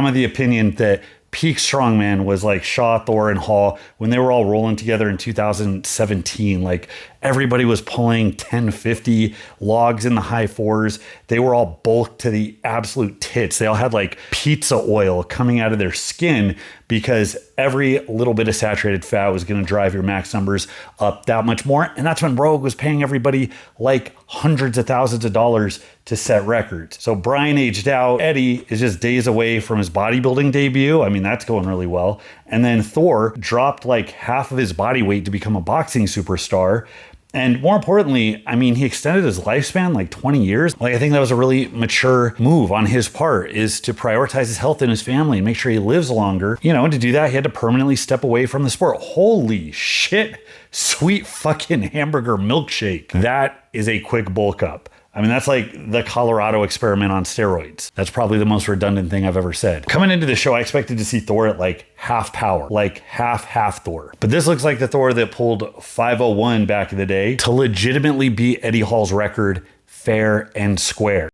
I'm of the opinion that peak Strongman was like Shaw, Thor, and Hall when they were all rolling together in 2017. Like everybody was pulling 1050 logs in the high fours. They were all bulked to the absolute tits. They all had like pizza oil coming out of their skin because every little bit of saturated fat was going to drive your max numbers up that much more. And that's when Rogue was paying everybody like hundreds of thousands of dollars to set records. So Brian aged out. Eddie is just days away from his bodybuilding debut. I mean, that's going really well. And then Thor dropped like half of his body weight to become a boxing superstar. And more importantly, I mean, he extended his lifespan like 20 years. Like, I think that was a really mature move on his part, is to prioritize his health and his family and make sure he lives longer. You know, and to do that, he had to permanently step away from the sport. Holy shit. Sweet fucking hamburger milkshake. That is a quick bulk up. I mean, that's like the Colorado experiment on steroids. That's probably the most redundant thing I've ever said. Coming into the show, I expected to see Thor at like half power, like half Thor. But this looks like the Thor that pulled 501 back in the day to legitimately beat Eddie Hall's record fair and square.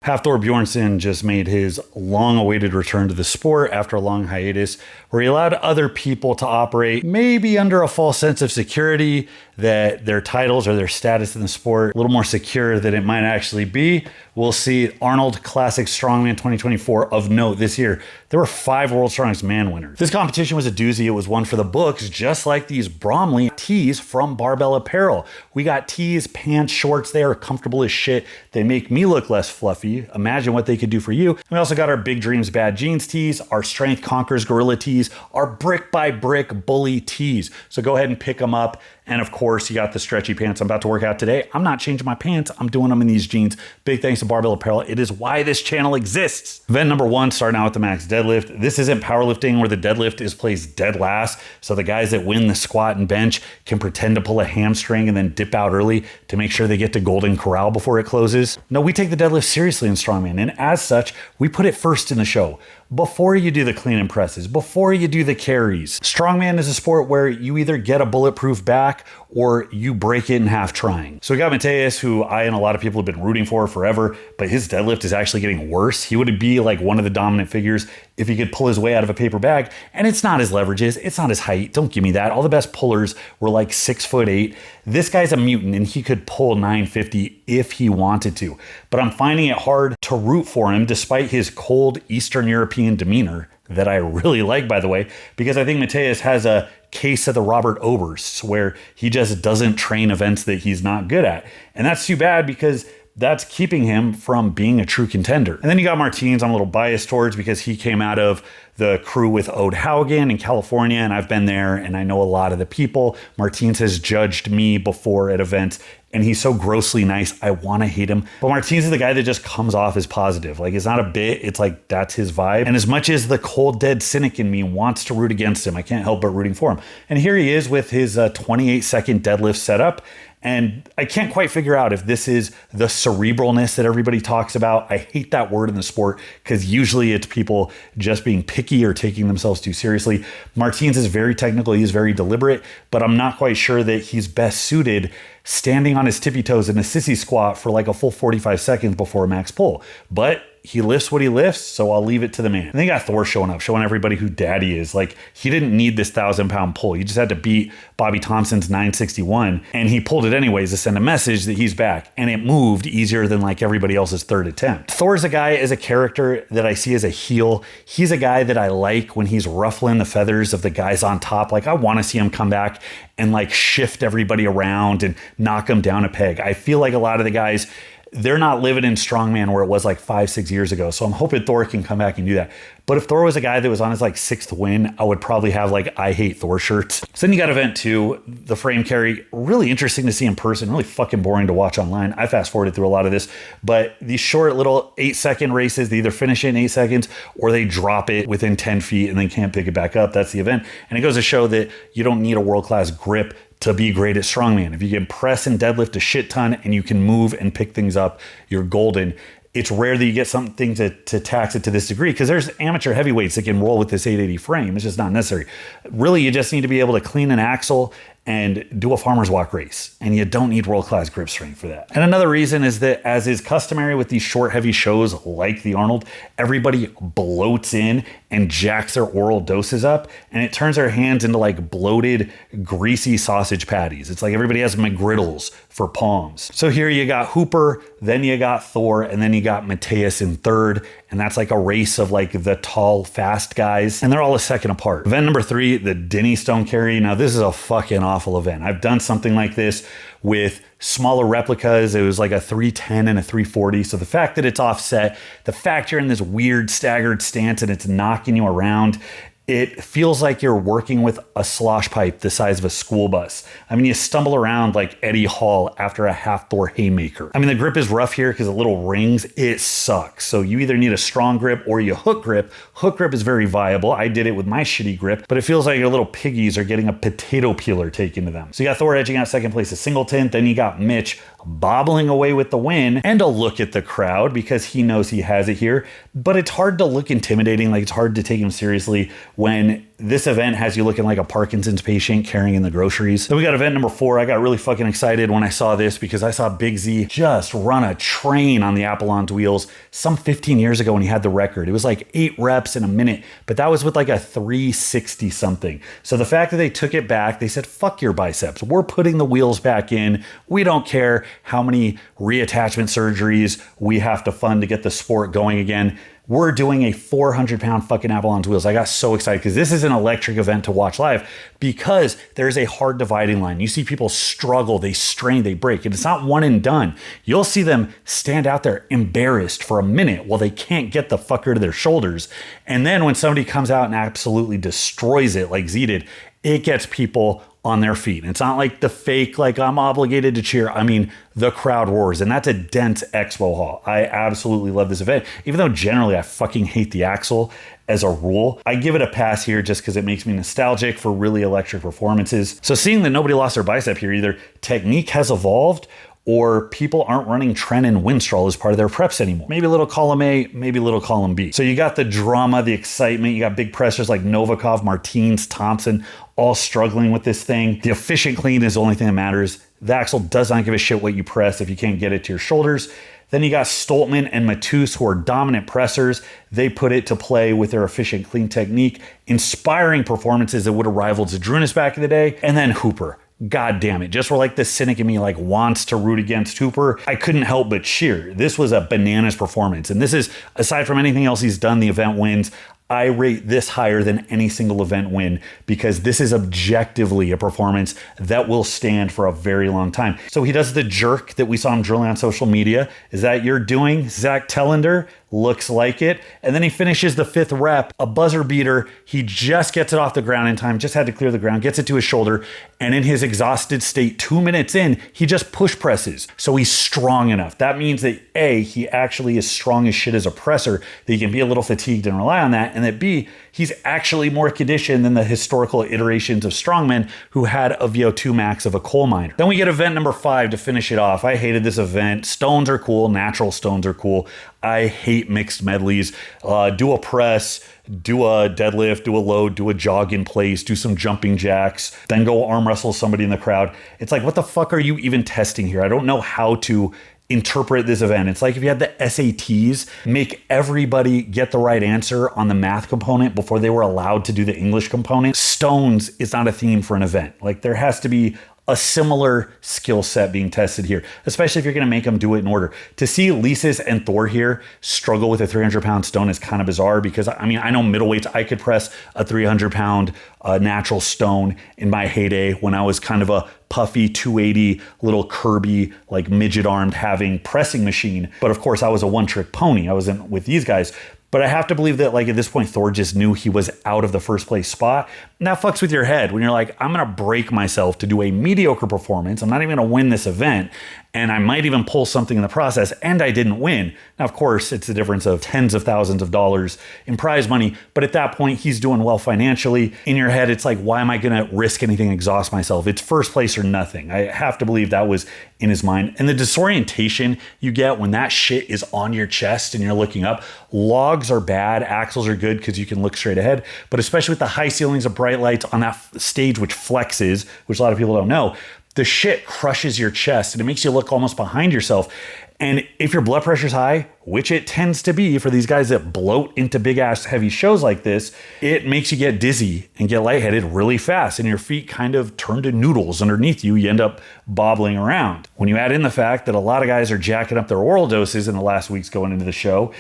Half Thor Bjornsson just made his long-awaited return to the sport after a long hiatus, where he allowed other people to operate, maybe under a false sense of security, that their titles or their status in the sport a little more secure than it might actually be. We'll see Arnold Classic Strongman 2024 of note this year. There were 5 World's Strongest Man winners. This competition was a doozy. It was one for the books, just like these Bromley tees from Barbell Apparel. We got tees, pants, shorts. They are comfortable as shit. They make me look less fluffy. Imagine what they could do for you. We also got our Big Dreams Bad Jeans tees, our Strength Conquers Gorilla tees, our Brick by Brick Bully tees. So go ahead and pick them up. And of course, you got the stretchy pants I'm about to work out today. I'm not changing my pants. I'm doing them in these jeans. Big thanks to Barbell Apparel. It is why this channel exists. Event number 1, starting out with the max deadlift. This isn't powerlifting where the deadlift is placed dead last. So the guys that win the squat and bench can pretend to pull a hamstring and then dip out early to make sure they get to Golden Corral before it closes. No, we take the deadlift seriously in Strongman. And as such, we put it first in the show. Before you do the clean and presses, before you do the carries. Strongman is a sport where you either get a bulletproof back or you break it in half trying. So we got Mateus, who I and a lot of people have been rooting for forever, but his deadlift is actually getting worse. He would be like one of the dominant figures if he could pull his way out of a paper bag. And it's not his leverages, it's not his height. Don't give me that. All the best pullers were like 6'8". This guy's a mutant and he could pull 950 if he wanted to. But I'm finding it hard to root for him despite his cold Eastern European demeanor that I really like, by the way, because I think Mateus has a case of the Robert Oberst where he just doesn't train events that he's not good at. And that's too bad because that's keeping him from being a true contender. And then you got Martins I'm a little biased towards because he came out of the crew with Ode Haugen in California, and I've been there and I know a lot of the people. Martins has judged me before at events and he's so grossly nice. I want to hate him. But Martins is the guy that just comes off as positive. Like, it's not a bit. It's like, that's his vibe. And as much as the cold, dead cynic in me wants to root against him, I can't help but rooting for him. And here he is with his 28-second deadlift setup. And I can't quite figure out if this is the cerebralness that everybody talks about. I hate that word in the sport because usually it's people just being picky or taking themselves too seriously. Martins is very technical. He's very deliberate, but I'm not quite sure that he's best suited standing on his tippy toes in a sissy squat for like a full 45 seconds before a max pull. But he lifts what he lifts, so I'll leave it to the man. And they got Thor showing up, showing everybody who daddy is. Like, he didn't need this 1,000-pound pull. He just had to beat Bobby Thompson's 961, and he pulled it anyways to send a message that he's back. And it moved easier than like everybody else's third attempt. Thor's a guy as a character that I see as a heel. He's a guy that I like when he's ruffling the feathers of the guys on top. Like, I want to see him come back and like shift everybody around and knock them down a peg. I feel like a lot of the guys, they're not living in Strongman where it was like 5-6 years ago. So I'm hoping Thor can come back and do that. But if Thor was a guy that was on his like 6th win, I would probably have like I Hate Thor shirts. So then you got event 2, the frame carry. Really interesting to see in person, really fucking boring to watch online. I fast forwarded through a lot of this, but these short little 8-second races, they either finish it in 8 seconds or they drop it within 10 feet and then can't pick it back up. That's the event. And it goes to show that you don't need a world-class grip to be great at Strongman. If you can press and deadlift a shit ton and you can move and pick things up, you're golden. It's rare that you get something to tax it to this degree because there's amateur heavyweights that can roll with this 880 frame. It's just not necessary. Really, you just need to be able to clean an axle and do a farmer's walk race. And you don't need world-class grip strength for that. And another reason is that, as is customary with these short, heavy shows like the Arnold, everybody bloats in and jacks their oral doses up, and it turns their hands into like bloated, greasy sausage patties. It's like everybody has McGriddles for palms. So here you got Hooper, then you got Thor, and then you got Mateus in third. And that's like a race of like the tall, fast guys. And they're all a second apart. Event number 3, the Dinnie stone carry. Now this is a fucking awful event. I've done something like this with smaller replicas. It was like a 310 and a 340. So the fact that it's offset, the fact you're in this weird staggered stance and it's knocking you around, it feels like you're working with a slosh pipe the size of a school bus. I mean, you stumble around like Eddie Hall after a half Thor haymaker. I mean, the grip is rough here because the little rings, it sucks. So you either need a strong grip or you hook grip. Hook grip is very viable. I did it with my shitty grip, but it feels like your little piggies are getting a potato peeler taken to them. So you got Thor edging out second place at Singleton. Then you got Mitch bobbling away with the win, and a look at the crowd because he knows he has it here. But it's hard to look intimidating. Like, it's hard to take him seriously when this event has you looking like a Parkinson's patient carrying in the groceries. Then we got event number 4. I got really fucking excited when I saw this because I saw Big Z just run a train on the Apollon's wheels some 15 years ago when he had the record. It was like 8 reps in a minute, but that was with like a 360 something. So the fact that they took it back, they said, fuck your biceps. We're putting the wheels back in. We don't care how many reattachment surgeries we have to fund to get the sport going again. We're doing a 400-pound fucking Apollon's wheels. I got so excited because this is an electric event to watch live because there's a hard dividing line. You see people struggle, they strain, they break, and it's not one and done. You'll see them stand out there embarrassed for a minute while they can't get the fucker to their shoulders. And then when somebody comes out and absolutely destroys it like Z did, it gets people on their feet. And it's not like the fake, like I'm obligated to cheer. I mean, the crowd roars, and that's a dense expo hall. I absolutely love this event, even though generally I fucking hate the axle as a rule. I give it a pass here just because it makes me nostalgic for really electric performances. So seeing that nobody lost their bicep here, either technique has evolved or people aren't running Tren and Winstrol as part of their preps anymore. Maybe a little column A, maybe a little column B. So you got the drama, the excitement, you got big pressers like Novikov, Martins, Thompson, all struggling with this thing. The efficient clean is the only thing that matters. The axle does not give a shit what you press if you can't get it to your shoulders. Then you got Stoltman and Matus, who are dominant pressers. They put it to play with their efficient clean technique, inspiring performances that would have rivaled Zadrunas back in the day. And then Hooper. God damn it. Just where like the cynic in me like wants to root against Hooper, I couldn't help but cheer. This was a bananas performance. And this is, aside from anything else he's done, the event wins, I rate this higher than any single event win because this is objectively a performance that will stand for a very long time. So he does the jerk that we saw him drilling on social media. Is that you're doing, Zach Tellender? Looks like it. And then he finishes the 5th rep, a buzzer beater. He just gets it off the ground in time, just had to clear the ground, gets it to his shoulder. And in his exhausted state, 2 minutes in, he just push presses. So he's strong enough. That means that A, he actually is strong as shit as a presser, that he can be a little fatigued and rely on that. And that B, he's actually more conditioned than the historical iterations of strongmen who had a VO2 max of a coal miner. Then we get event number 5 to finish it off. I hated this event. Stones are cool. Natural stones are cool. I hate mixed medleys. Do a press, do a deadlift, do a load, do a jog in place, do some jumping jacks, then go arm wrestle somebody in the crowd. It's like, what the fuck are you even testing here? I don't know how to interpret this event. It's like if you had the SATs make everybody get the right answer on the math component before they were allowed to do the English component. Stones is not a theme for an event. Like there has to be a similar skill set being tested here, especially if you're going to make them do it in order. To see Lisis and Thor here struggle with a 300-pound stone is kind of bizarre because, I mean, I know middleweights, I could press a 300-pound natural stone in my heyday when I was kind of a puffy 280 little Kirby, like midget-armed having pressing machine. But of course, I was a one-trick pony. I wasn't with these guys. But I have to believe that like at this point, Thor just knew he was out of the first place spot. And that fucks with your head when you're like, I'm going to break myself to do a mediocre performance. I'm not even going to win this event. and I might even pull something in the process, and I didn't win. Now, of course, it's the difference of tens of thousands of dollars in prize money, but at that point, he's doing well financially. In your head, it's like, why am I going to risk anything, exhaust myself? It's first place or nothing. I have to believe that was in his mind. And the disorientation you get when that shit is on your chest and you're looking up. Logs are bad, axles are good because you can look straight ahead, but especially with the high ceilings of bright lights on that stage, which flexes, which a lot of people don't know, the shit crushes your chest and it makes you look almost behind yourself. And if your blood pressure's high, which it tends to be for these guys that bloat into big ass heavy shows like this, it makes you get dizzy and get lightheaded really fast, and your feet kind of turn to noodles underneath you. You end up bobbling around. When you add in the fact that a lot of guys are jacking up their oral doses in the last weeks going into the show,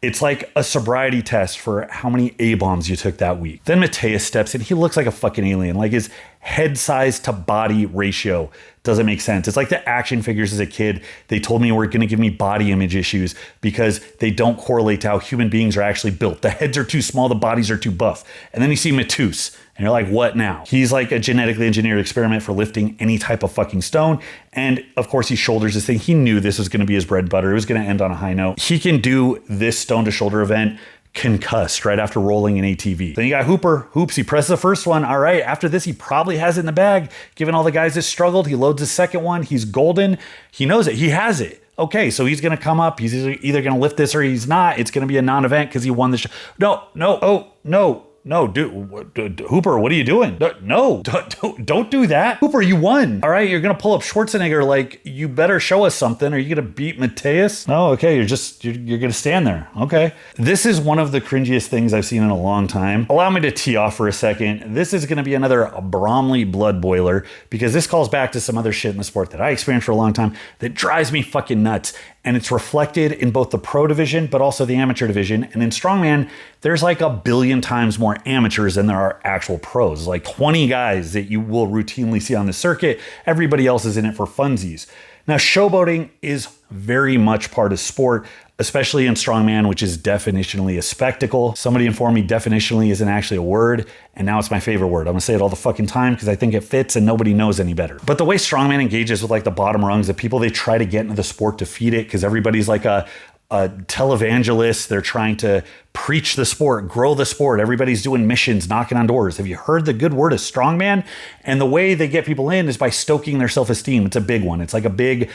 it's like a sobriety test for how many A-bombs you took that week. Then Mateus steps in. He looks like a fucking alien. Like his head size to body ratio doesn't make sense. It's like the action figures as a kid. They told me were going to give me body image issues because they don't correlate to how human beings are actually built. The heads are too small, the bodies are too buff. And then you see Mateus, and you're like, what now? He's like a genetically engineered experiment for lifting any type of fucking stone. And of course, he shoulders this thing. He knew this was going to be his bread and butter. It was going to end on a high note. He can do this stone to shoulder event concussed right after rolling an ATV. Then you got Hooper. Hoops, he presses the first one. All right, after this, he probably has it in the bag. Given all the guys that struggled, he loads the second one. He's golden. He knows it. He has it. Okay, so he's going to come up. He's either going to lift this or he's not. It's going to be a non-event because he won the show. No, dude, Hooper, what are you doing? No, don't do that. Hooper, you won. All right, you're going to pull up Schwarzenegger. Like, you better show us something. Are you going to beat Mateus? No, okay, you're going to stand there. Okay. This is one of the cringiest things I've seen in a long time. Allow me to tee off for a second. This is going to be another Bromley blood boiler because this calls back to some other shit in the sport that I experienced for a long time that drives me fucking nuts. And it's reflected in both the pro division, but also the amateur division. And in Strongman, there's like 1 billion times more amateurs than there are actual pros. Like 20 guys that you will routinely see on the circuit. Everybody else is in it for funsies. Now, showboating is very much part of sport, especially in Strongman, which is definitionally a spectacle. Somebody informed me definitionally isn't actually a word, and now it's my favorite word. I'm gonna say it all the fucking time because I think it fits and nobody knows any better. But the way Strongman engages with like the bottom rungs, the people they try to get into the sport to feed it, because everybody's like a televangelist. They're trying to preach the sport, grow the sport. Everybody's doing missions, knocking on doors. Have you heard the good word of Strongman? And the way they get people in is by stoking their self-esteem. It's a big one. It's like a big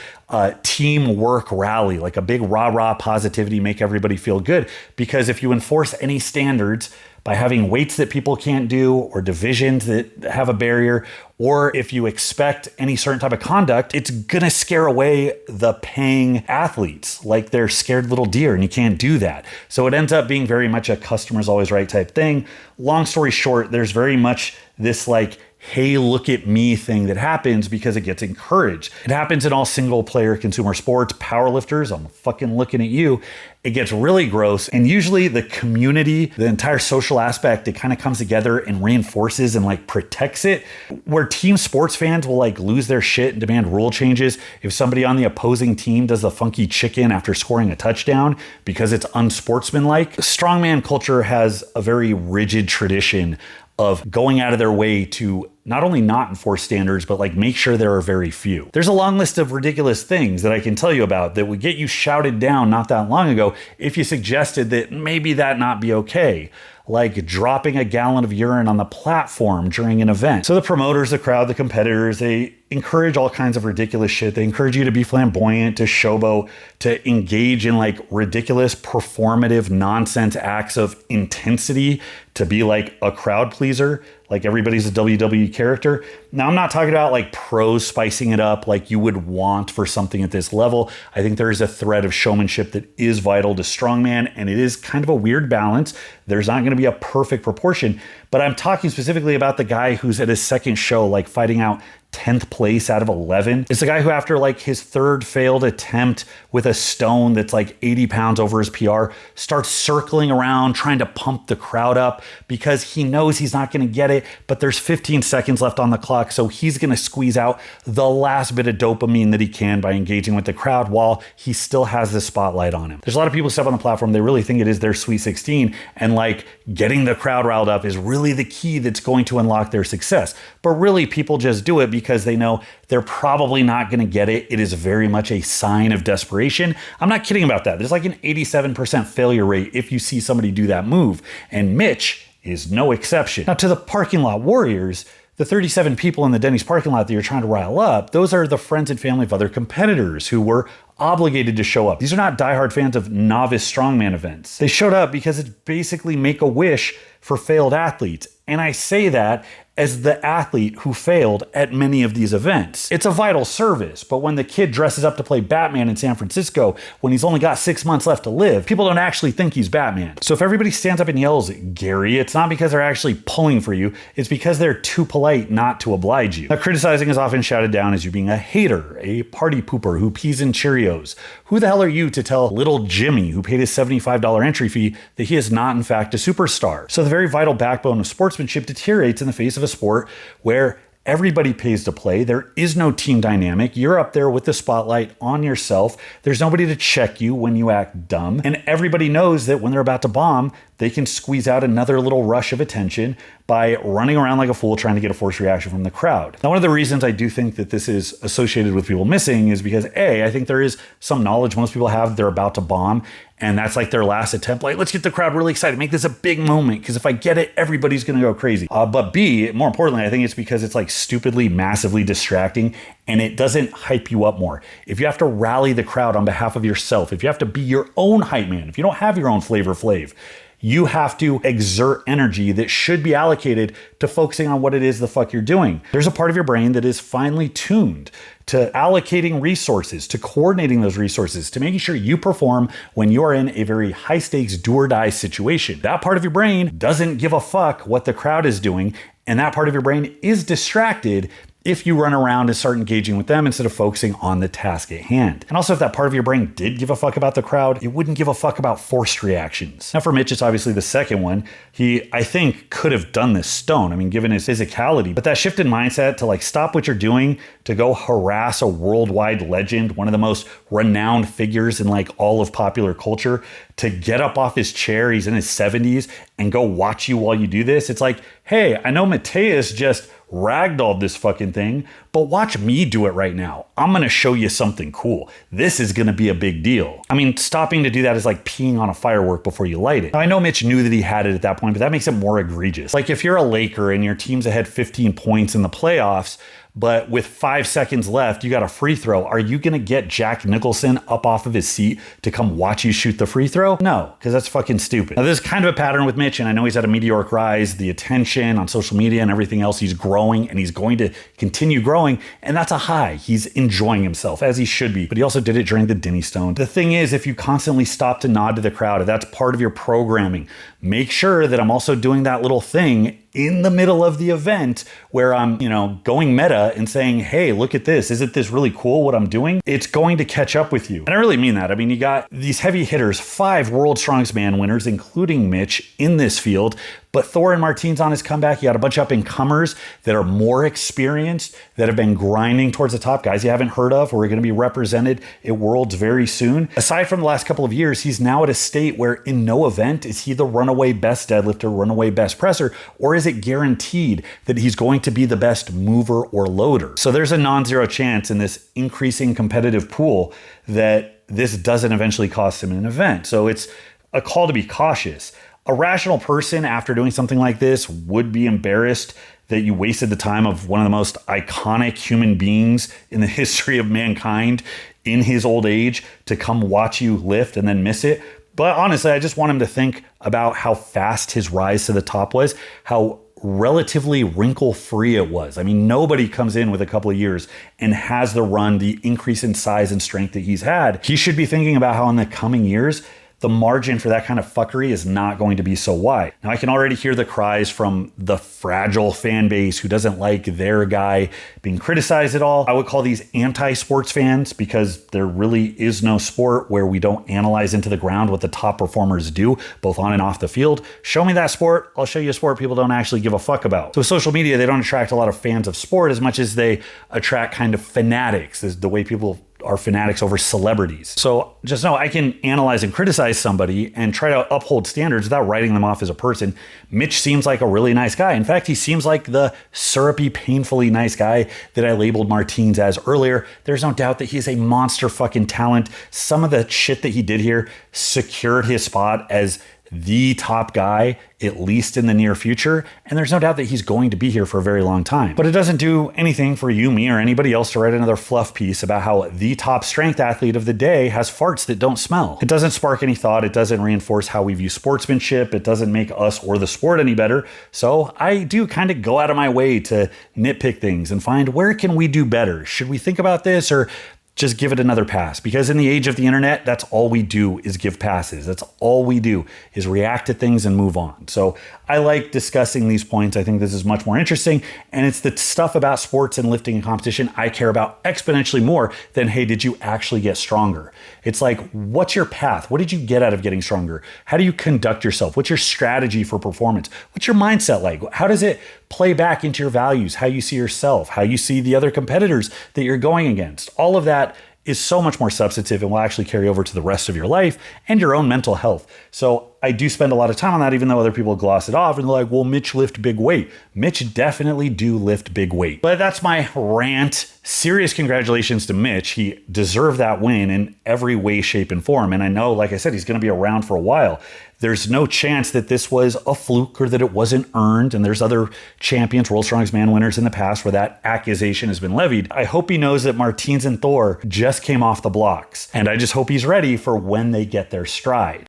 teamwork rally, like a big rah-rah positivity, make everybody feel good. Because if you enforce any standards by having weights that people can't do or divisions that have a barrier, or if you expect any certain type of conduct, it's gonna scare away the paying athletes like they're scared little deer, and you can't do that. So it ends up being very much a customer's always right type thing. Long story short, there's very much this like, hey, look at me thing that happens because it gets encouraged. It happens in all single player consumer sports. Powerlifters, I'm fucking looking at you. It gets really gross. And usually the community, the entire social aspect, it kind of comes together and reinforces and like protects it. Where team sports fans will like lose their shit and demand rule changes if somebody on the opposing team does the funky chicken after scoring a touchdown because it's unsportsmanlike. Strongman culture has a very rigid tradition of going out of their way to not only not enforce standards, but like make sure there are very few. There's a long list of ridiculous things that I can tell you about that would get you shouted down not that long ago if you suggested that maybe that not be okay. Like dropping a gallon of urine on the platform during an event. So the promoters, the crowd, the competitors, they encourage all kinds of ridiculous shit. They encourage you to be flamboyant, to showboat, to engage in like ridiculous performative nonsense acts of intensity, to be like a crowd pleaser, like everybody's a WWE character. Now, I'm not talking about like pros spicing it up like you would want for something at this level. I think there is a thread of showmanship that is vital to Strongman, and it is kind of a weird balance. There's not going to be a perfect proportion, but I'm talking specifically about the guy who's at his second show, like fighting out 10th place out of 11. It's the guy who, after like his third failed attempt with a stone that's like 80 pounds over his PR, starts circling around trying to pump the crowd up because he knows he's not going to get it, but there's 15 seconds left on the clock. So he's going to squeeze out the last bit of dopamine that he can by engaging with the crowd while he still has the spotlight on him. There's a lot of people step on the platform. They really think it is their Sweet 16, and like getting the crowd riled up is really the key that's going to unlock their success. But really, people just do it because they know they're probably not going to get it. It is very much a sign of desperation. I'm not kidding about that. There's like an 87% failure rate if you see somebody do that move. And Mitch is no exception. Now, to the parking lot warriors, the 37 people in the Denny's parking lot that you're trying to rile up, those are the friends and family of other competitors who were obligated to show up. These are not diehard fans of novice strongman events. They showed up because it's basically make a wish for failed athletes. And I say that as the athlete who failed at many of these events. It's a vital service, but when the kid dresses up to play Batman in San Francisco when he's only got 6 months left to live, people don't actually think he's Batman. So if everybody stands up and yells, Gary, it's not because they're actually pulling for you, it's because they're too polite not to oblige you. Now, criticizing is often shouted down as you being a hater, a party pooper who pees in Cheerios. Who the hell are you to tell little Jimmy, who paid his $75 entry fee, that he is not in fact a superstar? So the very vital backbone of sportsmanship deteriorates in the face of a sport where everybody pays to play. There is no team dynamic. You're up there with the spotlight on yourself. There's nobody to check you when you act dumb. And everybody knows that when they're about to bomb, they can squeeze out another little rush of attention by running around like a fool trying to get a forced reaction from the crowd. Now, one of the reasons I do think that this is associated with people missing is because A, I think there is some knowledge most people have they're about to bomb, and that's like their last attempt. Like, let's get the crowd really excited, make this a big moment, because if I get it, everybody's gonna go crazy. But B, more importantly, I think it's because it's like stupidly, massively distracting, and it doesn't hype you up more. If you have to rally the crowd on behalf of yourself, if you have to be your own hype man, if you don't have your own Flavor Flav, you have to exert energy that should be allocated to focusing on what it is the fuck you're doing. There's a part of your brain that is finely tuned to allocating resources, to coordinating those resources, to making sure you perform when you are in a very high stakes do or die situation. That part of your brain doesn't give a fuck what the crowd is doing, and that part of your brain is distracted if you run around and start engaging with them instead of focusing on the task at hand. And also, if that part of your brain did give a fuck about the crowd, it wouldn't give a fuck about forced reactions. Now, for Mitch, it's obviously the second one. He, I think, could have done this stone. I mean, given his physicality, but that shift in mindset to like stop what you're doing to go harass a worldwide legend, one of the most renowned figures in like all of popular culture, to get up off his chair, he's in his 70s, and go watch you while you do this. It's like, hey, I know Mateus just ragdolled this fucking thing, but watch me do it right now. I'm gonna show you something cool. This is gonna be a big deal. I mean, stopping to do that is like peeing on a firework before you light it. Now, I know Mitch knew that he had it at that point, but that makes it more egregious. Like if you're a Laker and your team's ahead 15 points in the playoffs, but with 5 seconds left, you got a free throw. Are you going to get Jack Nicholson up off of his seat to come watch you shoot the free throw? No, because that's fucking stupid. Now, this is kind of a pattern with Mitch, and I know he's had a meteoric rise. The attention on social media and everything else, he's growing, and he's going to continue growing, and that's a high. He's enjoying himself, as he should be, but he also did it during the Dinnie Stone. The thing is, if you constantly stop to nod to the crowd, if that's part of your programming, make sure that I'm also doing that little thing in the middle of the event where I'm, going meta and saying, hey, look at this. Isn't this really cool what I'm doing? It's going to catch up with you. And I really mean that. I mean, you got these heavy hitters, 5 World Strongest Man winners, including Mitch, in this field. But Thor and Martine's on his comeback. You got a bunch of up-and-comers that are more experienced, that have been grinding towards the top, guys you haven't heard of, who are going to be represented at Worlds very soon. Aside from the last couple of years, he's now at a state where in no event is he the runaway best deadlifter, runaway best presser, or is it guaranteed that he's going to be the best mover or loader? So there's a non-zero chance in this increasing competitive pool that this doesn't eventually cost him an event. So it's a call to be cautious. A rational person after doing something like this would be embarrassed that you wasted the time of one of the most iconic human beings in the history of mankind in his old age to come watch you lift and then miss it. But honestly, I just want him to think about how fast his rise to the top was, how relatively wrinkle-free it was. I mean, nobody comes in with a couple of years and has the run, the increase in size and strength that he's had. He should be thinking about how in the coming years, the margin for that kind of fuckery is not going to be so wide. Now, I can already hear the cries from the fragile fan base who doesn't like their guy being criticized at all. I would call these anti-sports fans because there really is no sport where we don't analyze into the ground what the top performers do, both on and off the field. Show me that sport, I'll show you a sport people don't actually give a fuck about. So with social media, they don't attract a lot of fans of sport as much as they attract kind of fanatics, is the way people are fanatics over celebrities. So just know I can analyze and criticize somebody and try to uphold standards without writing them off as a person. Mitch seems like a really nice guy. In fact, he seems like the syrupy, painfully nice guy that I labeled Martins as earlier. There's no doubt that he's a monster fucking talent. Some of the shit that he did here secured his spot as the top guy, at least in the near future. And there's no doubt that he's going to be here for a very long time. But it doesn't do anything for you, me, or anybody else to write another fluff piece about how the top strength athlete of the day has farts that don't smell. It doesn't spark any thought. It doesn't reinforce how we view sportsmanship. It doesn't make us or the sport any better. So I do kind of go out of my way to nitpick things and find where can we do better? Should we think about this or just give it another pass? Because in the age of the internet, that's all we do is give passes. That's all we do is react to things and move on. So I like discussing these points. I think this is much more interesting. And it's the stuff about sports and lifting and competition I care about exponentially more than, hey, did you actually get stronger? It's like, what's your path? What did you get out of getting stronger? How do you conduct yourself? What's your strategy for performance? What's your mindset like? How does it play back into your values? How you see yourself? How you see the other competitors that you're going against? All of that is so much more substantive and will actually carry over to the rest of your life and your own mental health. So I do spend a lot of time on that, even though other people gloss it off and they're like, well, Mitch lift big weight. Mitch definitely do lift big weight. But that's my rant. Serious congratulations to Mitch. He deserved that win in every way, shape, and form. And I know, like I said, he's going to be around for a while. There's no chance that this was a fluke or that it wasn't earned. And there's other champions, World's Strongest Man winners in the past where that accusation has been levied. I hope he knows that Martins and Thor just came off the blocks. And I just hope he's ready for when they get their stride.